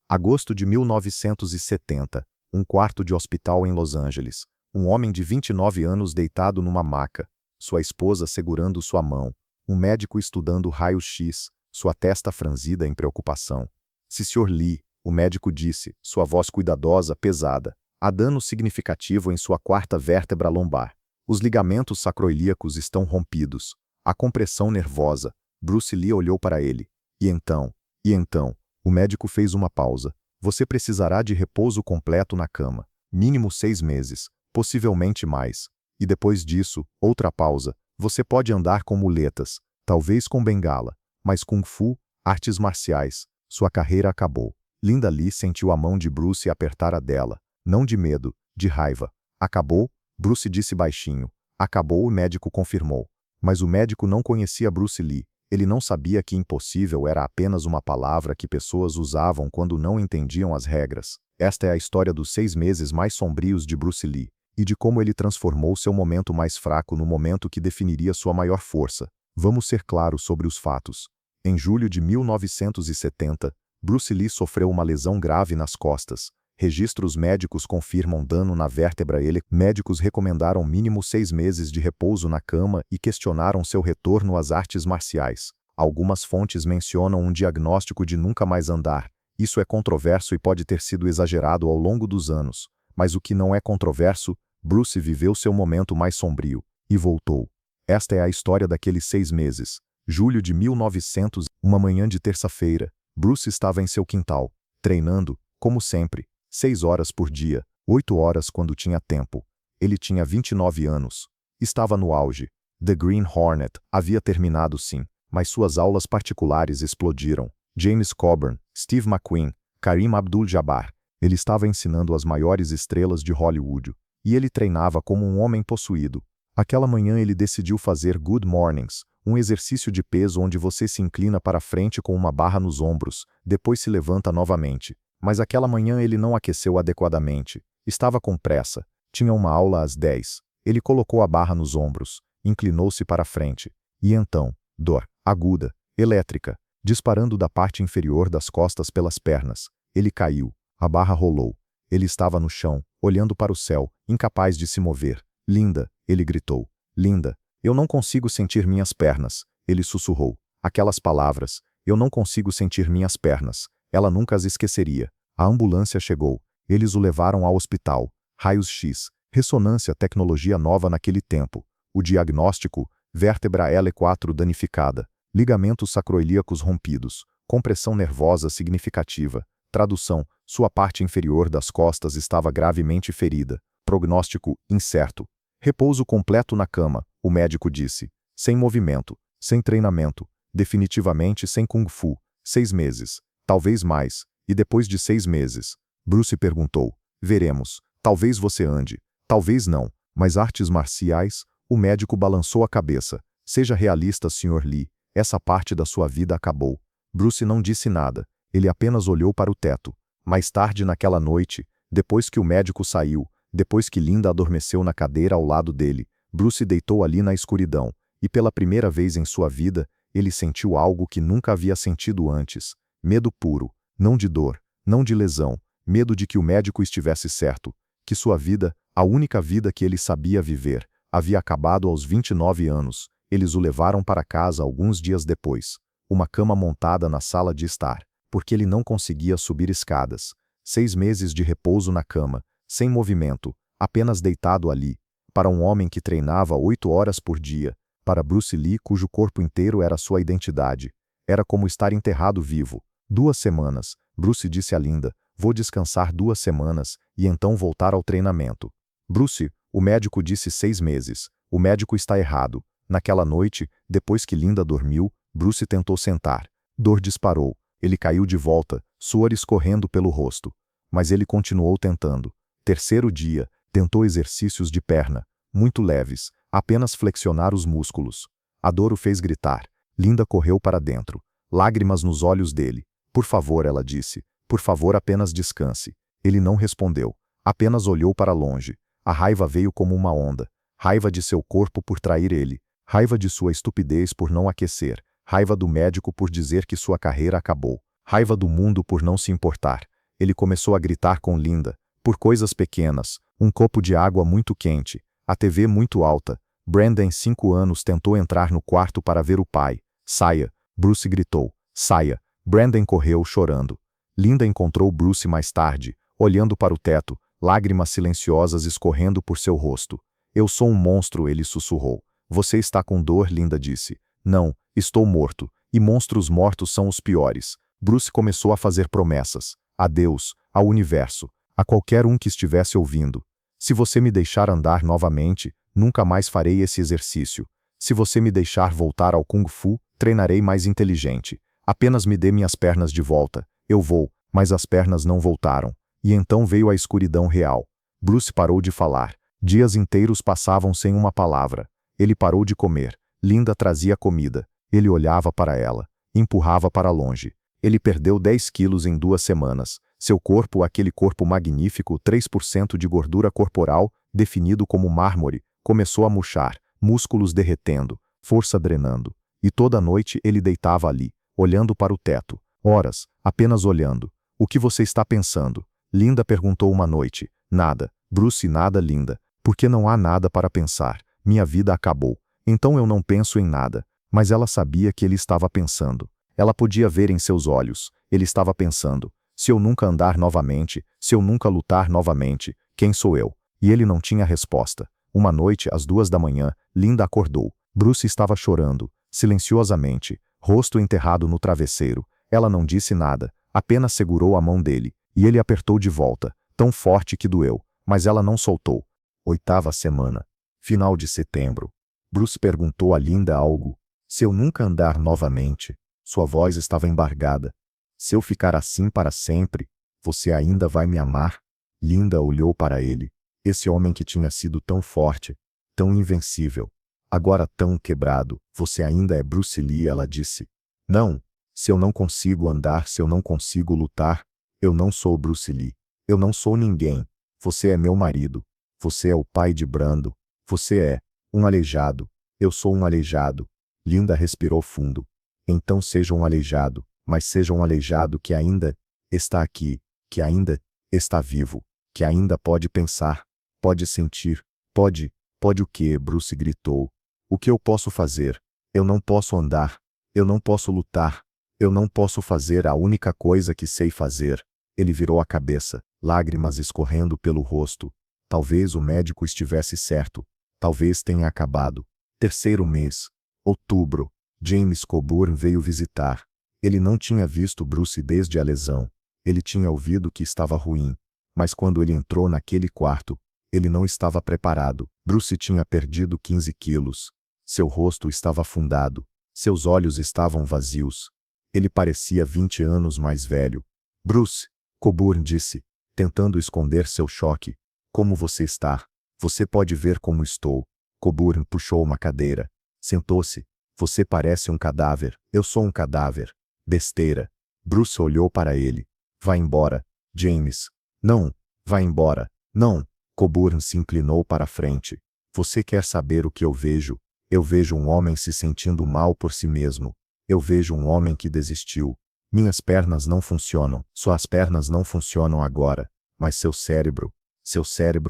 Agosto de 1970. Um quarto de hospital em Los Angeles. Um homem de 29 anos deitado numa maca. Sua esposa segurando sua mão. Um médico estudando raio-x. Sua testa franzida em preocupação. Sr. Lee, o médico disse, sua voz cuidadosa, pesada. Há dano significativo em sua quarta vértebra lombar. Os ligamentos sacroiliacos estão rompidos. Há compressão nervosa. Bruce Lee olhou para ele. E então? O médico fez uma pausa. Você precisará de repouso completo na cama. Mínimo 6 meses, possivelmente mais. E depois disso, outra pausa. Você pode andar com muletas, talvez com bengala, mas Kung Fu, artes marciais, sua carreira acabou. Linda Lee sentiu a mão de Bruce apertar a dela. Não de medo, de raiva. Acabou? Bruce disse baixinho. Acabou, o médico confirmou. Mas o médico não conhecia Bruce Lee. Ele não sabia que impossível era apenas uma palavra que pessoas usavam quando não entendiam as regras. Esta é a história dos 6 meses mais sombrios de Bruce Lee, e de como ele transformou seu momento mais fraco no momento que definiria sua maior força. Vamos ser claros sobre os fatos. Em julho de 1970, Bruce Lee sofreu uma lesão grave nas costas. Registros médicos confirmam dano na vértebra. Médicos recomendaram mínimo 6 meses de repouso na cama e questionaram seu retorno às artes marciais. Algumas fontes mencionam um diagnóstico de nunca mais andar. Isso é controverso e pode ter sido exagerado ao longo dos anos. Mas o que não é controverso, Bruce viveu seu momento mais sombrio. E voltou. Esta é a história daqueles 6 meses. Julho de 1900, uma manhã de terça-feira. Bruce estava em seu quintal, treinando, como sempre. 6 horas por dia, 8 horas quando tinha tempo. Ele tinha 29 anos. Estava no auge. The Green Hornet havia terminado sim, mas suas aulas particulares explodiram. James Coburn, Steve McQueen, Kareem Abdul-Jabbar. Ele estava ensinando as maiores estrelas de Hollywood. E ele treinava como um homem possuído. Aquela manhã ele decidiu fazer Good Mornings, um exercício de peso onde você se inclina para frente com uma barra nos ombros, depois se levanta novamente. Mas aquela manhã ele não aqueceu adequadamente. Estava com pressa. Tinha uma aula às 10. Ele colocou a barra nos ombros, inclinou-se para frente. E então, dor, aguda, elétrica, disparando da parte inferior das costas pelas pernas. Ele caiu. A barra rolou. Ele estava no chão, olhando para o céu, incapaz de se mover. Linda, ele gritou. Linda, eu não consigo sentir minhas pernas. Ele sussurrou. Aquelas palavras. Eu não consigo sentir minhas pernas. Ela nunca as esqueceria. A ambulância chegou. Eles o levaram ao hospital. Raios-X, ressonância, tecnologia nova naquele tempo. O diagnóstico, vértebra L4 danificada, ligamentos sacroiliacos rompidos, compressão nervosa significativa. Tradução, sua parte inferior das costas estava gravemente ferida. Prognóstico, incerto. Repouso completo na cama, o médico disse. Sem movimento, sem treinamento, definitivamente sem Kung Fu. 6 meses. Talvez mais. E depois de 6 meses? Bruce perguntou. Veremos. Talvez você ande. Talvez não. Mas artes marciais? O médico balançou a cabeça. Seja realista, Sr. Lee. Essa parte da sua vida acabou. Bruce não disse nada. Ele apenas olhou para o teto. Mais tarde naquela noite, depois que o médico saiu, depois que Linda adormeceu na cadeira ao lado dele, Bruce deitou ali na escuridão. E pela primeira vez em sua vida, ele sentiu algo que nunca havia sentido antes. Medo puro, não de dor, não de lesão, medo de que o médico estivesse certo, que sua vida, a única vida que ele sabia viver, havia acabado aos 29 anos. Eles o levaram para casa alguns dias depois. Uma cama montada na sala de estar, porque ele não conseguia subir escadas. 6 meses de repouso na cama, sem movimento, apenas deitado ali. Para um homem que treinava 8 horas por dia, para Bruce Lee cujo corpo inteiro era sua identidade. Era como estar enterrado vivo. 2 semanas, Bruce disse a Linda. Vou descansar 2 semanas e então voltar ao treinamento. Bruce, o médico disse 6 meses. O médico está errado. Naquela noite, depois que Linda dormiu, Bruce tentou sentar. Dor disparou. Ele caiu de volta, suor escorrendo pelo rosto. Mas ele continuou tentando. Terceiro dia, tentou exercícios de perna, muito leves, apenas flexionar os músculos. A dor o fez gritar. Linda correu para dentro. Lágrimas nos olhos dele. Por favor, ela disse. Por favor, apenas descanse. Ele não respondeu. Apenas olhou para longe. A raiva veio como uma onda. Raiva de seu corpo por trair ele. Raiva de sua estupidez por não aquecer. Raiva do médico por dizer que sua carreira acabou. Raiva do mundo por não se importar. Ele começou a gritar com Linda, por coisas pequenas, um copo de água muito quente, a TV muito alta. Brandon, 5 anos, tentou entrar no quarto para ver o pai. Saia, Bruce gritou. Saia. Brandon correu chorando. Linda encontrou Bruce mais tarde, olhando para o teto, lágrimas silenciosas escorrendo por seu rosto. Eu sou um monstro, ele sussurrou. Você está com dor, Linda disse. Não, estou morto, e monstros mortos são os piores. Bruce começou a fazer promessas. A Deus, ao universo, a qualquer um que estivesse ouvindo. Se você me deixar andar novamente, nunca mais farei esse exercício. Se você me deixar voltar ao Kung Fu, treinarei mais inteligente. Apenas me dê minhas pernas de volta. Eu vou, mas as pernas não voltaram. E então veio a escuridão real. Bruce parou de falar. Dias inteiros passavam sem uma palavra. Ele parou de comer. Linda trazia comida. Ele olhava para ela. Empurrava para longe. Ele perdeu 10 quilos em 2 semanas. Seu corpo, aquele corpo magnífico, 3% de gordura corporal, definido como mármore, começou a murchar, músculos derretendo, força drenando. E toda noite ele deitava ali, olhando para o teto. Horas, apenas olhando. O que você está pensando? Linda perguntou uma noite. Nada. Bruce, nada, Linda. Porque não há nada para pensar. Minha vida acabou. Então eu não penso em nada. Mas ela sabia que ele estava pensando. Ela podia ver em seus olhos. Ele estava pensando. Se eu nunca andar novamente, se eu nunca lutar novamente, quem sou eu? E ele não tinha resposta. Uma noite, às 2 da manhã, Linda acordou. Bruce estava chorando, silenciosamente, rosto enterrado no travesseiro. Ela não disse nada, apenas segurou a mão dele, e ele apertou de volta, tão forte que doeu, mas ela não soltou. 8ª semana. Final de setembro. Bruce perguntou a Linda algo. Se eu nunca andar novamente, sua voz estava embargada. Se eu ficar assim para sempre, você ainda vai me amar? Linda olhou para ele. Esse homem que tinha sido tão forte, tão invencível, agora tão quebrado. Você ainda é Bruce Lee, ela disse. Não, se eu não consigo andar, se eu não consigo lutar, eu não sou Bruce Lee. Eu não sou ninguém. Você é meu marido. Você é o pai de Brando. Você é um aleijado. Eu sou um aleijado. Linda respirou fundo. Então seja um aleijado, mas seja um aleijado que ainda está aqui, que ainda está vivo, que ainda pode pensar, pode sentir, pode o quê? Bruce gritou. O que eu posso fazer? Eu não posso andar, eu não posso lutar, eu não posso fazer a única coisa que sei fazer. Ele virou a cabeça, lágrimas escorrendo pelo rosto. Talvez o médico estivesse certo, talvez tenha acabado. 3º mês. Outubro. James Coburn veio visitar. Ele não tinha visto Bruce desde a lesão. Ele tinha ouvido que estava ruim. Mas quando ele entrou naquele quarto, ele não estava preparado. Bruce tinha perdido 15 quilos. Seu rosto estava afundado. Seus olhos estavam vazios. Ele parecia 20 anos mais velho. Bruce, Coburn disse, tentando esconder seu choque. Como você está? Você pode ver como estou. Coburn puxou uma cadeira. Sentou-se. Você parece um cadáver. Eu sou um cadáver. Besteira. Bruce olhou para ele. Vá embora, James. Não. Vá embora. Não. Coburn se inclinou para a frente. Você quer saber o que eu vejo? Eu vejo um homem se sentindo mal por si mesmo. Eu vejo um homem que desistiu. Minhas pernas não funcionam. Suas pernas não funcionam agora. Mas seu cérebro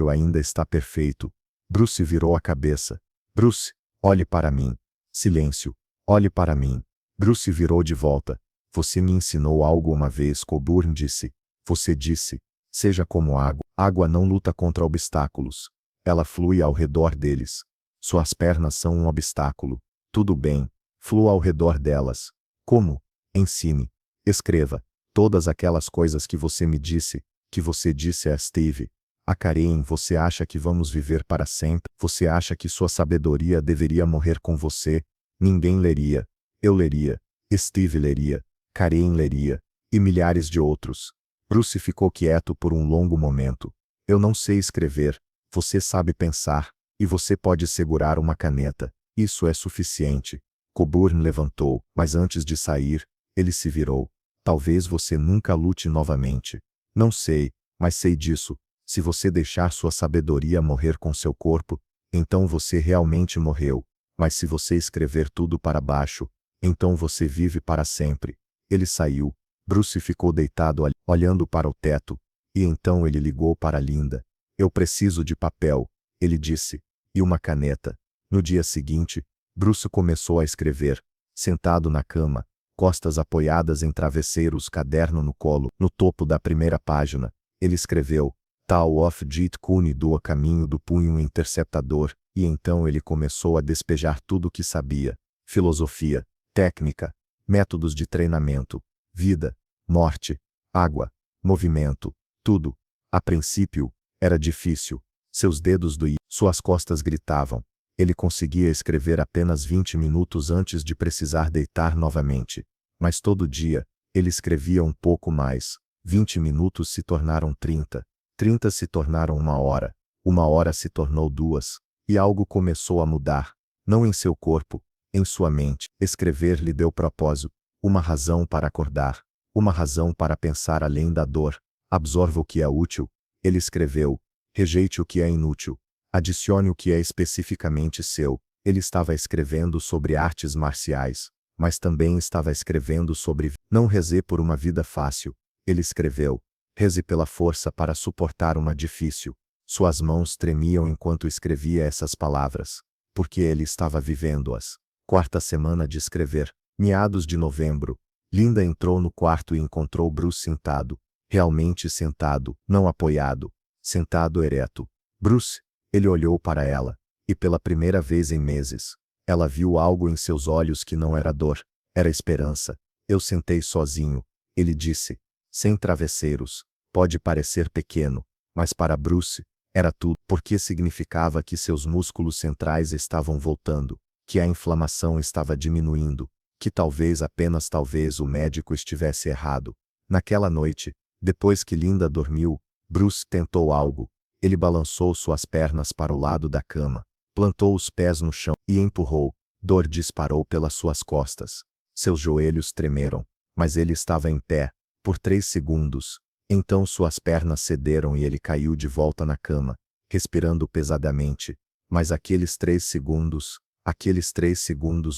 ainda está perfeito. Bruce virou a cabeça. Bruce, olhe para mim. Silêncio. Olhe para mim. Bruce virou de volta. Você me ensinou algo uma vez, Coburn disse. Você disse, seja como água. Água não luta contra obstáculos. Ela flui ao redor deles. Suas pernas são um obstáculo. Tudo bem. Flua ao redor delas. Como? Ensine. Escreva. Todas aquelas coisas que você me disse, que você disse a Steve. A Karen, você acha que vamos viver para sempre? Você acha que sua sabedoria deveria morrer com você? Ninguém leria. Eu leria. Steve leria. Karen leria. E milhares de outros. Bruce ficou quieto por um longo momento. Eu não sei escrever. Você sabe pensar. E você pode segurar uma caneta. Isso é suficiente. Coburn levantou, mas antes de sair, ele se virou. Talvez você nunca lute novamente. Não sei, mas sei disso. Se você deixar sua sabedoria morrer com seu corpo, então você realmente morreu. Mas se você escrever tudo para baixo, então você vive para sempre. Ele saiu. Bruce ficou deitado olhando para o teto, e então ele ligou para Linda. Eu preciso de papel, ele disse, e uma caneta. No dia seguinte, Bruce começou a escrever, sentado na cama, costas apoiadas em travesseiros, caderno no colo. No topo da primeira página, ele escreveu, Tal of Jit Kune do a caminho do punho interceptador, e então ele começou a despejar tudo o que sabia: filosofia, técnica, métodos de treinamento, vida, morte, água, movimento, tudo. A princípio, era difícil. Seus dedos doíam, suas costas gritavam. Ele conseguia escrever apenas 20 minutos antes de precisar deitar novamente. Mas todo dia, ele escrevia um pouco mais. 20 minutos se tornaram 30. 30 se tornaram 1 hora. 1 hora se tornou 2. E algo começou a mudar. Não em seu corpo, em sua mente. Escrever lhe deu propósito. Uma razão para acordar. Uma razão para pensar além da dor. Absorva o que é útil. Ele escreveu. Rejeite o que é inútil. Adicione o que é especificamente seu. Ele estava escrevendo sobre artes marciais, mas também estava escrevendo sobre não reze por uma vida fácil. Ele escreveu, reze pela força para suportar uma difícil. Suas mãos tremiam enquanto escrevia essas palavras, porque ele estava vivendo-as. Quarta semana de escrever, meados de novembro. Linda entrou no quarto e encontrou Bruce sentado, realmente sentado, não apoiado, sentado ereto. Bruce, ele olhou para ela, e pela primeira vez em meses, ela viu algo em seus olhos que não era dor, era esperança. Eu sentei sozinho, ele disse, sem travesseiros. Pode parecer pequeno, mas para Bruce, era tudo, porque significava que seus músculos centrais estavam voltando, que a inflamação estava diminuindo, que talvez apenas talvez o médico estivesse errado. Naquela noite, depois que Linda dormiu, Bruce tentou algo. Ele balançou suas pernas para o lado da cama, plantou os pés no chão e empurrou. Dor disparou pelas suas costas. Seus joelhos tremeram, mas ele estava em pé, por 3 segundos. Então suas pernas cederam e ele caiu de volta na cama, respirando pesadamente. Mas aqueles 3 segundos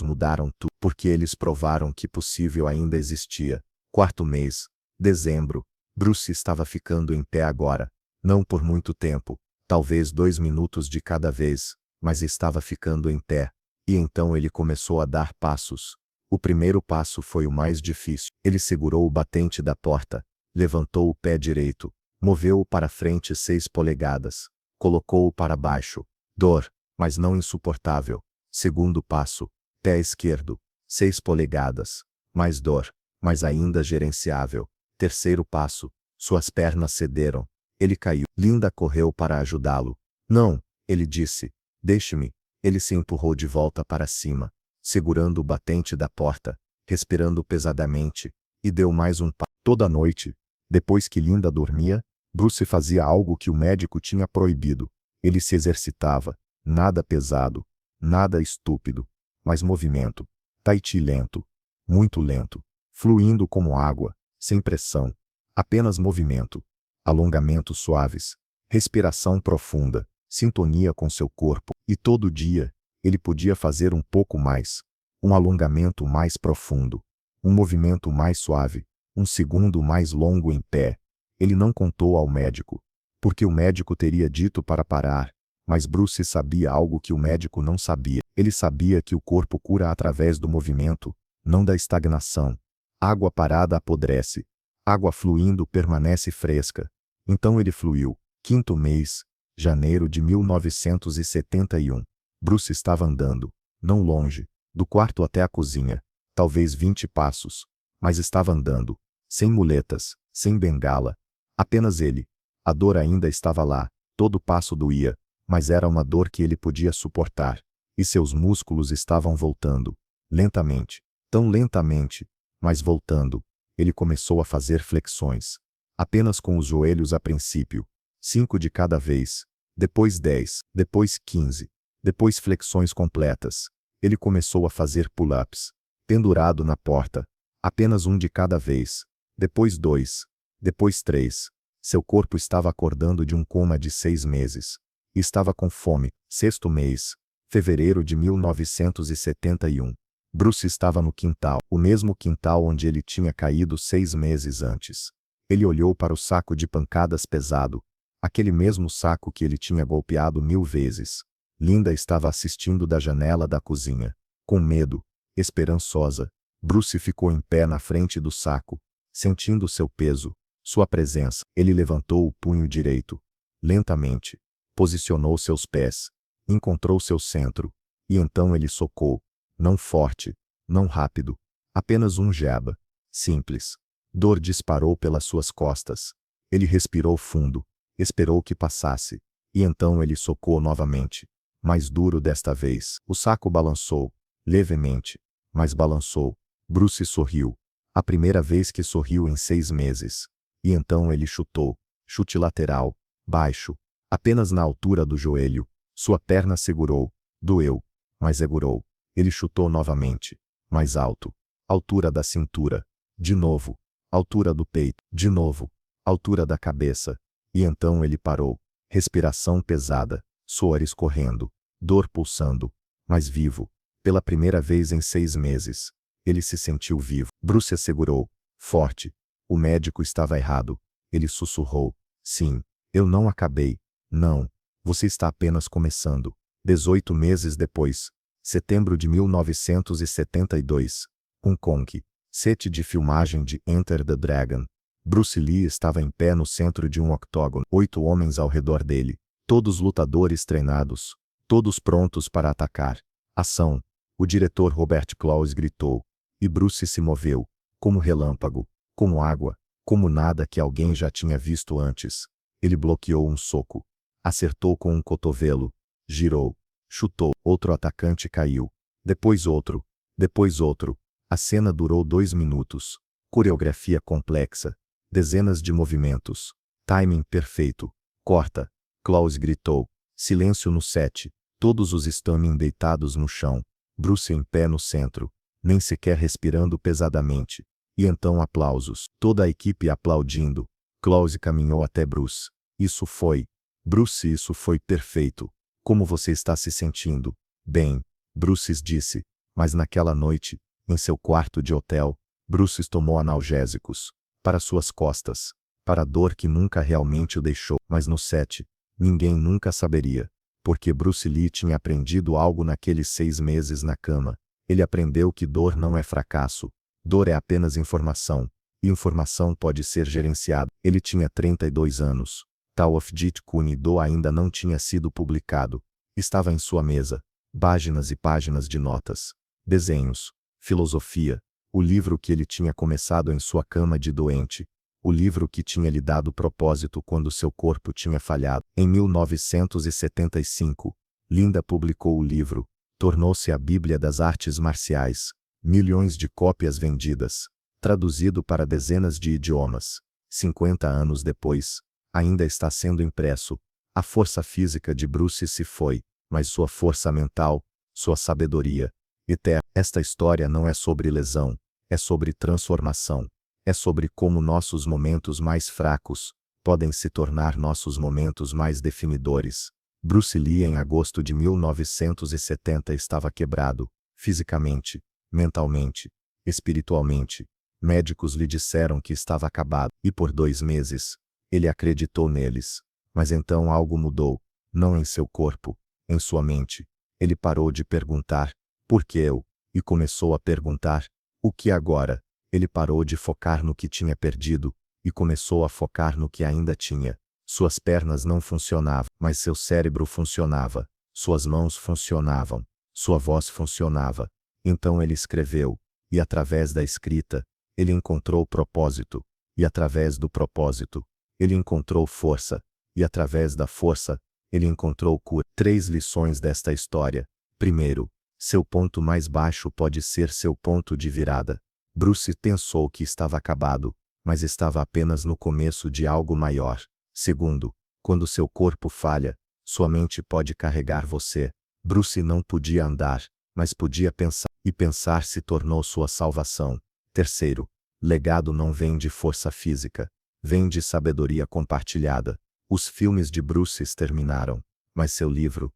mudaram tudo, porque eles provaram que possível ainda existia. Quarto mês, dezembro. Bruce estava ficando em pé agora. Não por muito tempo, talvez 2 minutos de cada vez, mas estava ficando em pé. E então ele começou a dar passos. O primeiro passo foi o mais difícil. Ele segurou o batente da porta, levantou o pé direito, moveu-o para frente 6 polegadas, colocou-o para baixo. Dor, mas não insuportável. Segundo passo, pé esquerdo, 6 polegadas, mais dor, mas ainda gerenciável. Terceiro passo, suas pernas cederam. Ele caiu. Linda correu para ajudá-lo. Não, ele disse. Deixe-me. Ele se empurrou de volta para cima, segurando o batente da porta, respirando pesadamente, e deu mais um passo. Toda noite, depois que Linda dormia, Bruce fazia algo que o médico tinha proibido. Ele se exercitava. Nada pesado, nada estúpido, mas movimento. Tai chi lento, muito lento, fluindo como água, sem pressão. Apenas movimento. Alongamentos suaves, respiração profunda, sintonia com seu corpo, e todo dia, ele podia fazer um pouco mais, um alongamento mais profundo, um movimento mais suave, um segundo mais longo em pé. Ele não contou ao médico, porque o médico teria dito para parar, mas Bruce sabia algo que o médico não sabia. Ele sabia que o corpo cura através do movimento, não da estagnação. Água parada apodrece, água fluindo permanece fresca. Então ele fluiu. Quinto mês, janeiro de 1971. Bruce estava andando, não longe, do quarto até a cozinha, talvez 20 passos, mas estava andando, sem muletas, sem bengala, apenas ele. A dor ainda estava lá, todo passo doía, mas era uma dor que ele podia suportar, e seus músculos estavam voltando, lentamente, tão lentamente, mas voltando. Ele começou a fazer flexões. Apenas com os joelhos a princípio, 5 de cada vez, depois 10, depois 15, depois flexões completas. Ele começou a fazer pull-ups, pendurado na porta, apenas 1 de cada vez, depois 2, depois 3. Seu corpo estava acordando de um coma de 6 meses. E estava com fome. Sexto mês, fevereiro de 1971. Bruce estava no quintal, o mesmo quintal onde ele tinha caído 6 meses antes. Ele olhou para o saco de pancadas pesado, aquele mesmo saco que ele tinha golpeado 1000 vezes. Linda estava assistindo da janela da cozinha. Com medo, esperançosa, Bruce ficou em pé na frente do saco, sentindo seu peso, sua presença. Ele levantou o punho direito, lentamente, posicionou seus pés, encontrou seu centro, e então ele socou, não forte, não rápido, apenas um jab, simples. Dor disparou pelas suas costas. Ele respirou fundo, esperou que passasse, e então ele socou novamente, mais duro desta vez. O saco balançou, levemente, mas balançou. Bruce sorriu, a primeira vez que sorriu em 6 meses. E então ele chutou, chute lateral, baixo, apenas na altura do joelho. Sua perna segurou, doeu, mas segurou. Ele chutou novamente, mais alto, altura da cintura, de novo, altura do peito, de novo, altura da cabeça. E então ele parou, respiração pesada, suor escorrendo, dor pulsando, mas vivo. Pela primeira vez em 6 meses, ele se sentiu vivo. Bruce assegurou, forte. O médico estava errado. Ele sussurrou, sim, eu não acabei. Não, você está apenas começando. 18 meses depois, setembro de 1972, Hong Kong, set de filmagem de Enter the Dragon. Bruce Lee estava em pé no centro de um octógono, 8 homens ao redor dele, todos lutadores treinados, todos prontos para atacar. Ação! O diretor Robert Clouse gritou, e Bruce se moveu, como relâmpago, como água, como nada que alguém já tinha visto antes. Ele bloqueou um soco, acertou com um cotovelo, girou, chutou, outro atacante caiu, depois outro, depois outro. A cena durou 2 minutos. Coreografia complexa, dezenas de movimentos, timing perfeito. Corta, Clouse gritou. Silêncio no set, todos os stuntmen deitados no chão, Bruce em pé no centro, nem sequer respirando pesadamente. E então aplausos, toda a equipe aplaudindo. Clouse caminhou até Bruce. Isso foi, Bruce, isso foi perfeito. Como você está se sentindo? Bem, Bruce disse, mas naquela noite, em seu quarto de hotel, Bruce tomou analgésicos, para suas costas, para a dor que nunca realmente o deixou. Mas no set, ninguém nunca saberia, porque Bruce Lee tinha aprendido algo naqueles 6 meses na cama. Ele aprendeu que dor não é fracasso, dor é apenas informação, e informação pode ser gerenciada. Ele tinha 32 anos. Tao of Jeet Kune Do ainda não tinha sido publicado. Estava em sua mesa, páginas e páginas de notas, desenhos, filosofia, o livro que ele tinha começado em sua cama de doente, o livro que tinha lhe dado propósito quando seu corpo tinha falhado. Em 1975, Linda publicou o livro, tornou-se a Bíblia das Artes Marciais, milhões de cópias vendidas, traduzido para dezenas de idiomas. 50 anos depois, ainda está sendo impresso. A força física de Bruce se foi, mas sua força mental, sua sabedoria, eterna. Esta história não é sobre lesão, é sobre transformação. É sobre como nossos momentos mais fracos podem se tornar nossos momentos mais definidores. Bruce Lee em agosto de 1970 estava quebrado, fisicamente, mentalmente, espiritualmente. Médicos lhe disseram que estava acabado, e por 2 meses, ele acreditou neles. Mas então algo mudou, não em seu corpo, em sua mente. Ele parou de perguntar, por que eu? E começou a perguntar, o que agora? Ele parou de focar no que tinha perdido, e começou a focar no que ainda tinha. Suas pernas não funcionavam, mas seu cérebro funcionava. Suas mãos funcionavam. Sua voz funcionava. Então ele escreveu, e através da escrita, ele encontrou propósito, e através do propósito, ele encontrou força, e através da força, ele encontrou cura. 3 lições desta história. Primeiro, seu ponto mais baixo pode ser seu ponto de virada. Bruce pensou que estava acabado, mas estava apenas no começo de algo maior. Segundo, quando seu corpo falha, sua mente pode carregar você. Bruce não podia andar, mas podia pensar, e pensar se tornou sua salvação. Terceiro, legado não vem de força física, vem de sabedoria compartilhada. Os filmes de Bruce terminaram, mas seu livro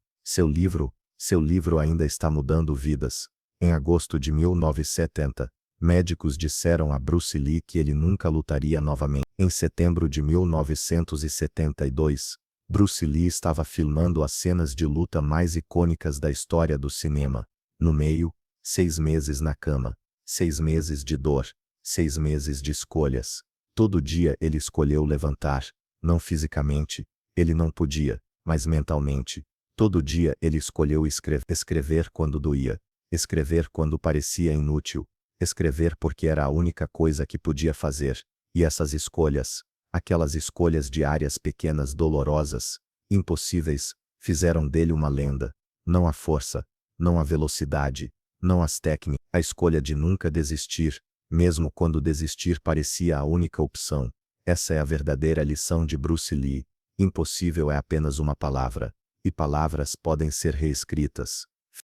ainda está mudando vidas. Em agosto de 1970, médicos disseram a Bruce Lee que ele nunca lutaria novamente. Em setembro de 1972, Bruce Lee estava filmando as cenas de luta mais icônicas da história do cinema. No meio, 6 meses na cama, 6 meses de dor, 6 meses de escolhas. Todo dia ele escolheu levantar, não fisicamente, ele não podia, mas mentalmente. Todo dia ele escolheu escrever quando doía, escrever quando parecia inútil, escrever porque era a única coisa que podia fazer. E essas escolhas, aquelas escolhas diárias pequenas dolorosas, impossíveis, fizeram dele uma lenda. Não a força, não a velocidade, não as técnicas, a escolha de nunca desistir, mesmo quando desistir parecia a única opção. Essa é a verdadeira lição de Bruce Lee. Impossível é apenas uma palavra, e palavras podem ser reescritas.